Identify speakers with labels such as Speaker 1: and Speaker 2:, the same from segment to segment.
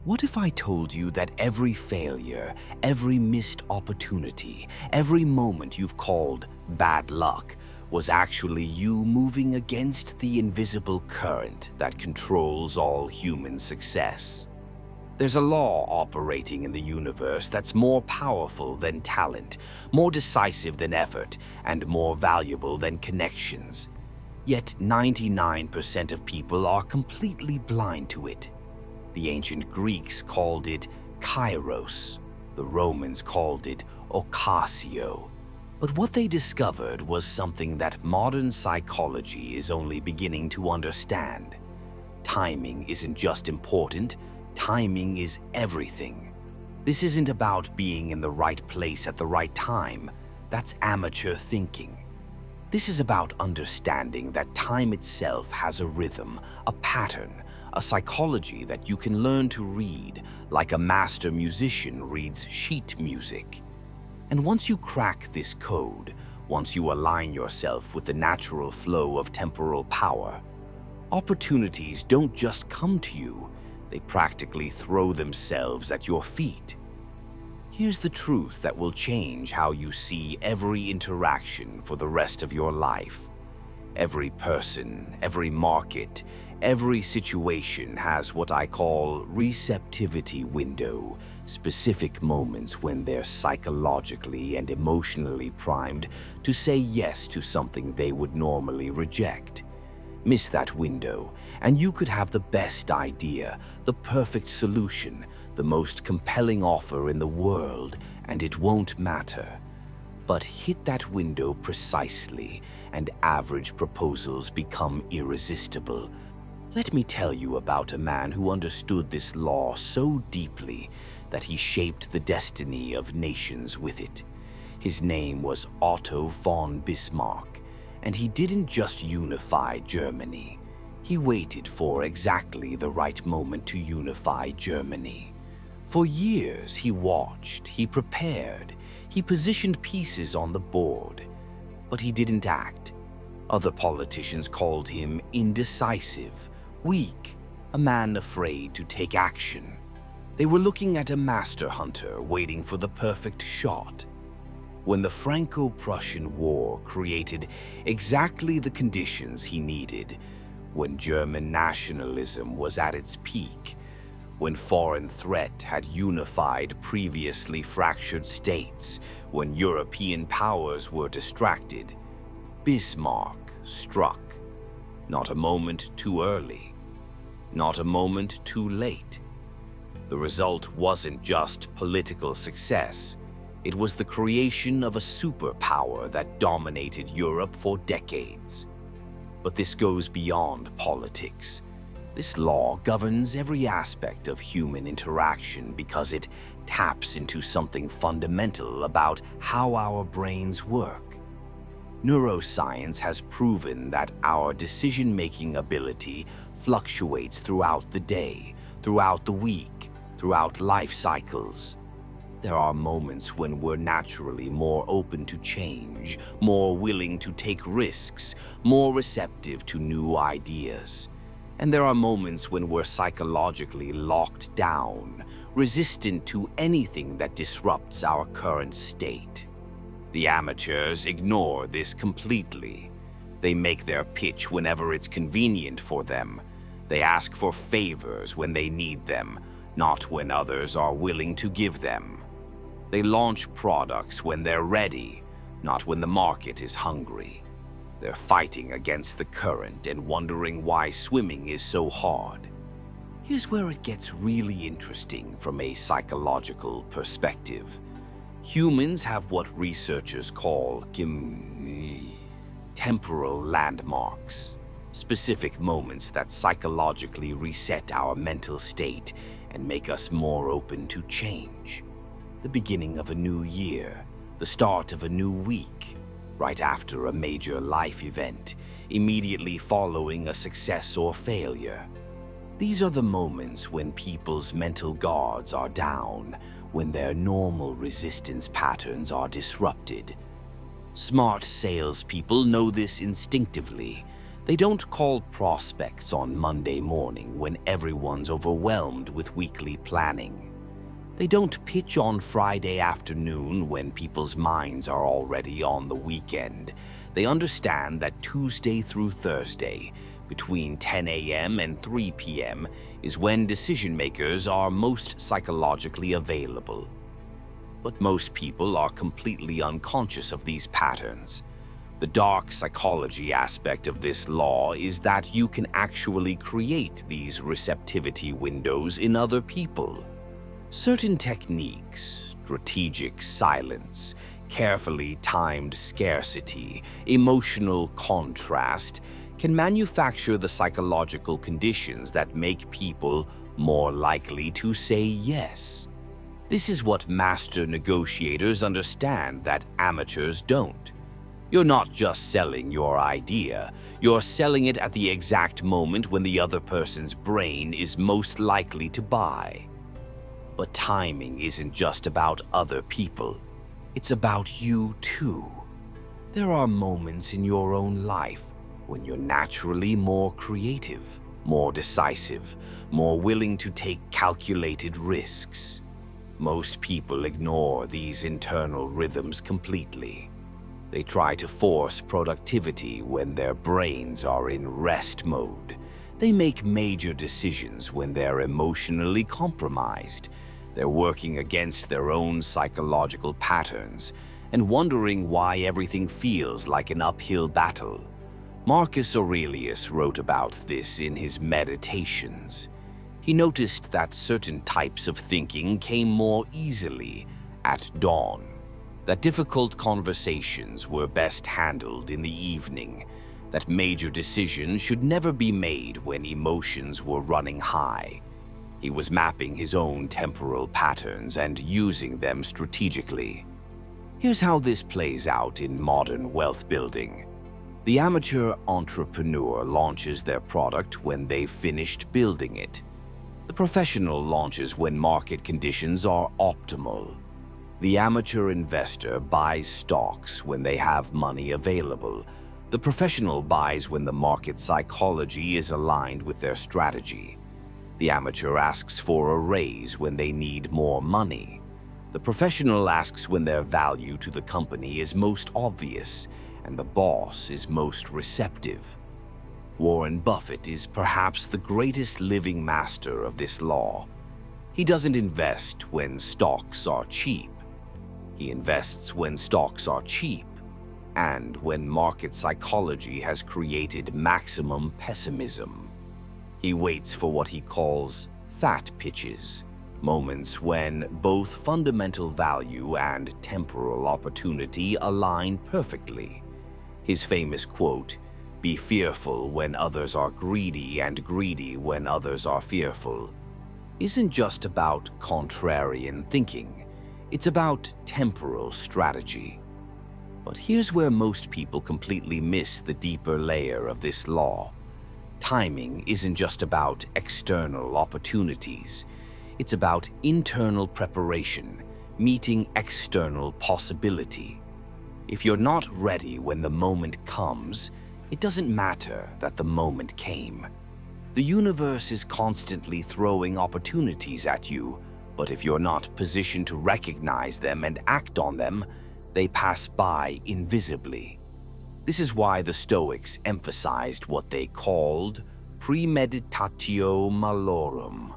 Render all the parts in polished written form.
Speaker 1: What if I told you that every failure, every missed opportunity, every moment you've called bad luck was actually you moving against the invisible current that controls all human success? There's a law operating in the universe that's more powerful than talent, more decisive than effort, and more valuable than connections. Yet 99% of people are completely blind to it. The ancient Greeks called it kairos. The Romans called it ocasio. But what they discovered was something that modern psychology is only beginning to understand. Timing isn't just important, timing is everything. This isn't about being in the right place at the right time. That's amateur thinking. This is about understanding that time itself has a rhythm, a pattern, a psychology that you can learn to read like a master musician reads sheet music. And once you crack this code, once you align yourself with the natural flow of temporal power, opportunities don't just come to you, they practically throw themselves at your feet. Here's the truth that will change how you see every interaction for the rest of your life. Every person, every market, every situation has what I call receptivity window, specific moments when they're psychologically and emotionally primed to say yes to something they would normally reject. Miss that window, and you could have the best idea, the perfect solution, the most compelling offer in the world, and it won't matter. But hit that window precisely, and average proposals become irresistible. Let me tell you about a man who understood this law so deeply that he shaped the destiny of nations with it. His name was Otto von Bismarck, and he didn't just unify Germany. He waited for exactly the right moment to unify Germany. For years he watched, he prepared, he positioned pieces on the board, but he didn't act. Other politicians called him indecisive, weak, a man afraid to take action. They were looking at a master hunter waiting for the perfect shot. When the Franco-Prussian War created exactly the conditions he needed, when German nationalism was at its peak, when foreign threat had unified previously fractured states, when European powers were distracted, Bismarck struck. Not a moment too early, not a moment too late. The result wasn't just political success. It was the creation of a superpower that dominated Europe for decades. But this goes beyond politics. This law governs every aspect of human interaction because it taps into something fundamental about how our brains work. Neuroscience has proven that our decision-making ability fluctuates throughout the day, throughout the week, throughout life cycles. There are moments when we're naturally more open to change, more willing to take risks, more receptive to new ideas. And there are moments when we're psychologically locked down, resistant to anything that disrupts our current state. The amateurs ignore this completely. They make their pitch whenever it's convenient for them. They ask for favors when they need them, not when others are willing to give them. They launch products when they're ready, not when the market is hungry. They're fighting against the current and wondering why swimming is so hard. Here's where it gets really interesting from a psychological perspective. Humans have what researchers call temporal landmarks, specific moments that psychologically reset our mental state and make us more open to change. The beginning of a new year, the start of a new week, right after a major life event, immediately following a success or failure. These are the moments when people's mental guards are down, when their normal resistance patterns are disrupted. Smart salespeople know this instinctively. They don't call prospects on Monday morning when everyone's overwhelmed with weekly planning. They don't pitch on Friday afternoon when people's minds are already on the weekend. They understand that Tuesday through Thursday, between 10 a.m. and 3 p.m., is when decision makers are most psychologically available. But most people are completely unconscious of these patterns. The dark psychology aspect of this law is that you can actually create these receptivity windows in other people. Certain techniques, strategic silence, carefully timed scarcity, emotional contrast, can manufacture the psychological conditions that make people more likely to say yes. This is what master negotiators understand that amateurs don't. You're not just selling your idea, you're selling it at the exact moment when the other person's brain is most likely to buy. But timing isn't just about other people. It's about you too. There are moments in your own life when you're naturally more creative, more decisive, more willing to take calculated risks. Most people ignore these internal rhythms completely. They try to force productivity when their brains are in rest mode. They make major decisions when they're emotionally compromised. They're working against their own psychological patterns and wondering why everything feels like an uphill battle. Marcus Aurelius wrote about this in his Meditations. He noticed that certain types of thinking came more easily at dawn, that difficult conversations were best handled in the evening, that major decisions should never be made when emotions were running high. He was mapping his own temporal patterns and using them strategically. Here's how this plays out in modern wealth building. The amateur entrepreneur launches their product when they've finished building it. The professional launches when market conditions are optimal. The amateur investor buys stocks when they have money available. The professional buys when the market psychology is aligned with their strategy. The amateur asks for a raise when they need more money. The professional asks when their value to the company is most obvious and the boss is most receptive. Warren Buffett is perhaps the greatest living master of this law. He doesn't invest when stocks are cheap. He invests when stocks are cheap and when market psychology has created maximum pessimism. He waits for what he calls fat pitches, moments when both fundamental value and temporal opportunity align perfectly. His famous quote, "Be fearful when others are greedy and greedy when others are fearful," isn't just about contrarian thinking. It's about temporal strategy. But here's where most people completely miss the deeper layer of this law. Timing isn't just about external opportunities. It's about internal preparation, meeting external possibility. If you're not ready when the moment comes, it doesn't matter that the moment came. The universe is constantly throwing opportunities at you, but if you're not positioned to recognize them and act on them, they pass by invisibly. This is why the Stoics emphasized what they called premeditatio malorum,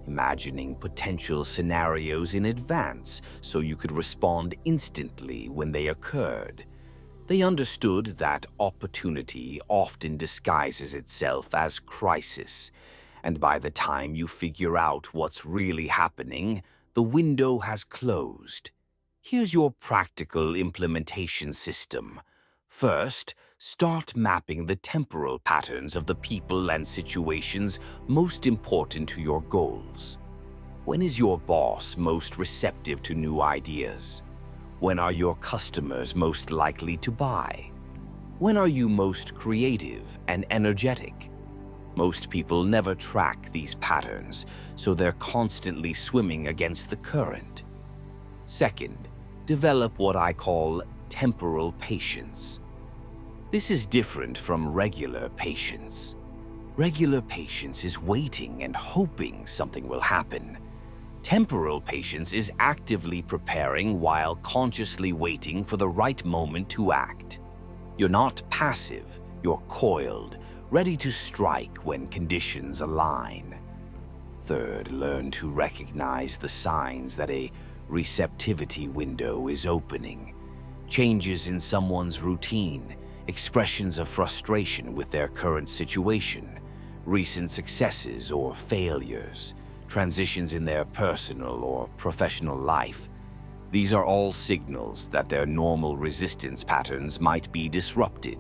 Speaker 1: imagining potential scenarios in advance so you could respond instantly when they occurred. They understood that opportunity often disguises itself as crisis, and by the time you figure out what's really happening, the window has closed. Here's your practical implementation system. First, start mapping the temporal patterns of the people and situations most important to your goals. When is your boss most receptive to new ideas? When are your customers most likely to buy? When are you most creative and energetic? Most people never track these patterns, so they're constantly swimming against the current. Second, develop what I call temporal patience. This is different from regular patience. Regular patience is waiting and hoping something will happen. Temporal patience is actively preparing while consciously waiting for the right moment to act. You're not passive, you're coiled, ready to strike when conditions align. Third, learn to recognize the signs that a receptivity window is opening. Changes in someone's routine, expressions of frustration with their current situation, recent successes or failures, transitions in their personal or professional life. These are all signals that their normal resistance patterns might be disrupted.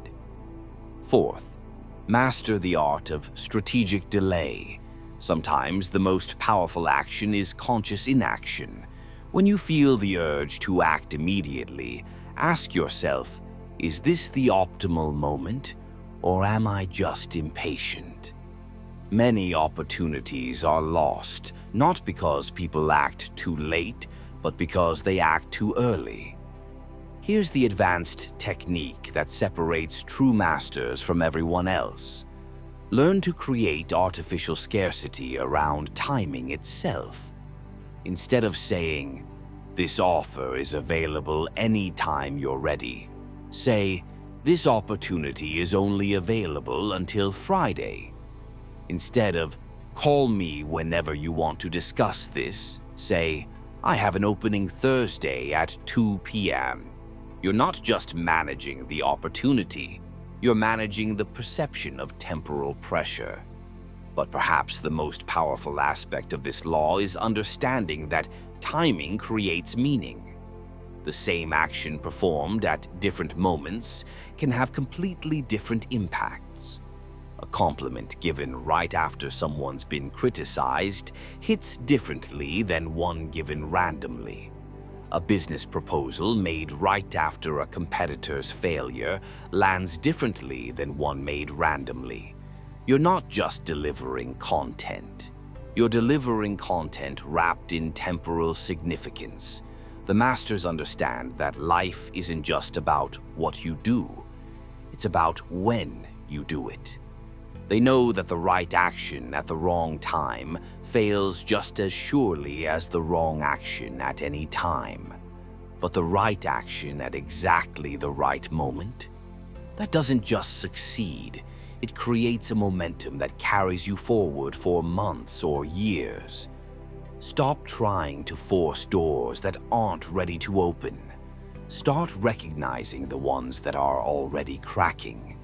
Speaker 1: Fourth, master the art of strategic delay. Sometimes the most powerful action is conscious inaction. When you feel the urge to act immediately, ask yourself, is this the optimal moment, or am I just impatient? Many opportunities are lost, not because people act too late, but because they act too early. Here's the advanced technique that separates true masters from everyone else. Learn to create artificial scarcity around timing itself. Instead of saying, "This offer is available anytime you're ready," say, "This opportunity is only available until Friday." Instead of, "Call me whenever you want to discuss this," say, "I have an opening Thursday at 2 p.m. You're not just managing the opportunity, you're managing the perception of temporal pressure. But perhaps the most powerful aspect of this law is understanding that timing creates meaning. The same action performed at different moments can have completely different impacts. A compliment given right after someone's been criticized hits differently than one given randomly. A business proposal made right after a competitor's failure lands differently than one made randomly. You're not just delivering content. You're delivering content wrapped in temporal significance. The masters understand that life isn't just about what you do. It's about when you do it. They know that the right action at the wrong time fails just as surely as the wrong action at any time. But the right action at exactly the right moment, that doesn't just succeed. It creates a momentum that carries you forward for months or years. Stop trying to force doors that aren't ready to open. Start recognizing the ones that are already cracking.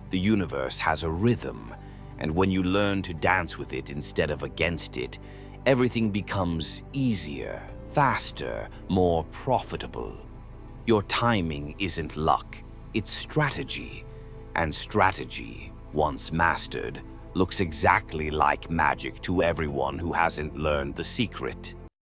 Speaker 1: The universe has a rhythm, and when you learn to dance with it instead of against it, everything becomes easier, faster, more profitable. Your timing isn't luck, it's strategy. And strategy, once mastered, looks exactly like magic to everyone who hasn't learned the secret.